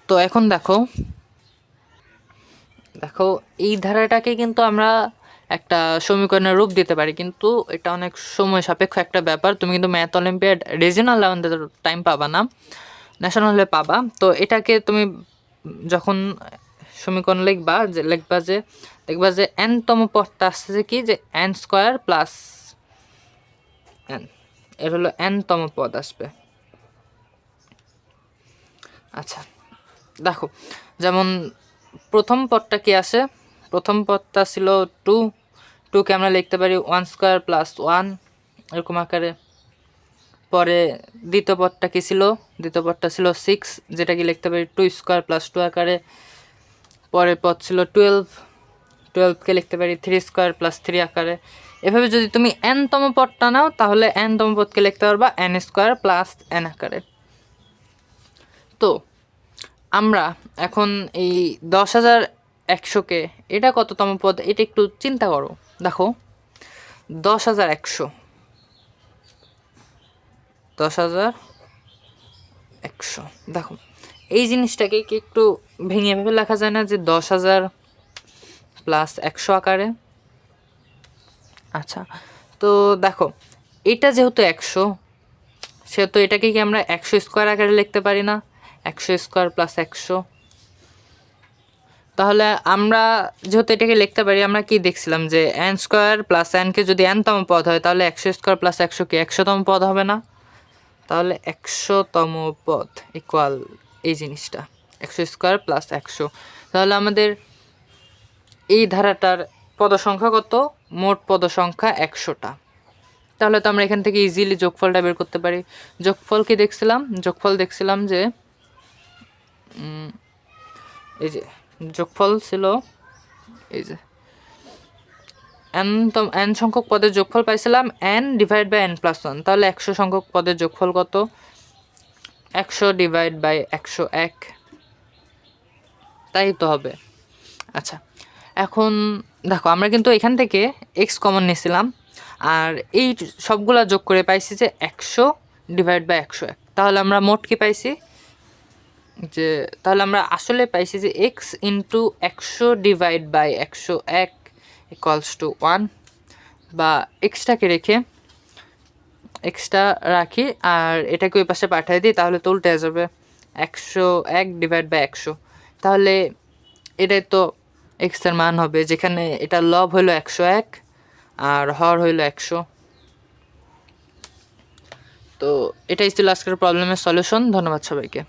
তো এখন দেখো এই ধারাটাকে কিন্তু আমরা একটা সমীকরণের রূপ দিতে পারি, কিন্তু এটা অনেক সময় সাপেক্ষ একটা ব্যাপার। তুমি কিন্তু ম্যাথ অলিম্পিয়াড রিজিওনাল লেভেলে টাইম পাবা না, ন্যাশনালে পাবা। তো এটাকে তুমি যখন সমীকরণ লিখবা যে দেখবা যে এনতম পদটা আসছে কি, যে এন স্কোয়ার প্লাস এন, এর হলো এনতম পদ আসবে। আচ্ছা দেখো, যেমন প্রথম পদটা কি আসে, প্রথম পদটা ছিল 2কে আমরা লিখতে পারি 1 স্কোয়ার প্লাস 1 এরকম আকারে। পরে দ্বিতীয় পদটা কি ছিল, দ্বিতীয় পদটা ছিল 6, যেটা কি লিখতে পারি 2 স্কোয়ার প্লাস 2 আকারে। পরের পদ ছিল 12কে লিখতে পারি 3 স্কোয়ার প্লাস 3 আকারে। এভাবে যদি তুমি এনতম পদটা নাও তাহলে এনতম পদকে লিখতে পারবা এন স্কোয়ার প্লাস এন আকারে। তো আমরা এখন এই 10,100কে, এটা কততম পদ এটা একটু চিন্তা করো। দেখো 10,100, 10,100, দেখো এই জিনিসটাকে কি একটু ভেঙে ভেবে লেখা যায় না, যে 10,000 প্লাস 100 আকারে। আচ্ছা তো দেখো এটা যেহেতু 100, সেহেতু এটাকে কি আমরা 100 স্কোয়ার আকারে লিখতে পারি না, 100 স্কোয়ার প্লাস 100। তাহলে আমরা যেহেতু এটাকে লিখতে পারি, আমরা কি দেখছিলাম যে এন স্কোয়ার প্লাস এনকে যদি এনতম পদ হয় তাহলে 100 স্কোয়ার প্লাস 100 কি 100তম পদ হবে না? তাহলে 100তম পদ ইকুয়াল এই জিনিসটা 100 স্কোয়ার প্লাস 100। তাহলে আমাদের এই ধারাটার পদ সংখ্যা কত, মোট পদ সংখ্যা 100টা। তাহলে তো আমরা এখান থেকে ইজিলি যোগফলটা বের করতে পারি। যোগফল কি দেখছিলাম, যোগফল দেখছিলাম যে এই যে যোগফল ছিল এই যে এন সংখ্যক পদের যোগফল পাইছিলাম n divide by n plus 1। তাহলে 100 সংখ্যক পদের যোগফল কত, 100 ডিভাইড বাই 101, তাই তো হবে। আচ্ছা এখন দেখো আমরা কিন্তু এখান থেকে x কমন নিয়েছিলাম, আর এই সবগুলা যোগ করে পাইছি যে 100 ডিভাইড বাই 101। তাহলে আমরা মোট কি পাইছি, যে তাহলে আমরা আসলে পাইছি যে x into 100 divide by 101 equals to 1, বা এক্সটাকে রাখি আর এটাকে ওই পাশে পাঠিয়ে দিই, তাহলে তো উল্টে যাবে 101 ডিভাইড বাই 100। তাহলে এটাই তো এক্সের মান হবে, যেখানে এটা লব হইলো 101 আর হর হইলো 100। তো এটাই ছিল আজকের প্রবলেমের সলিউশন। ধন্যবাদ সবাইকে।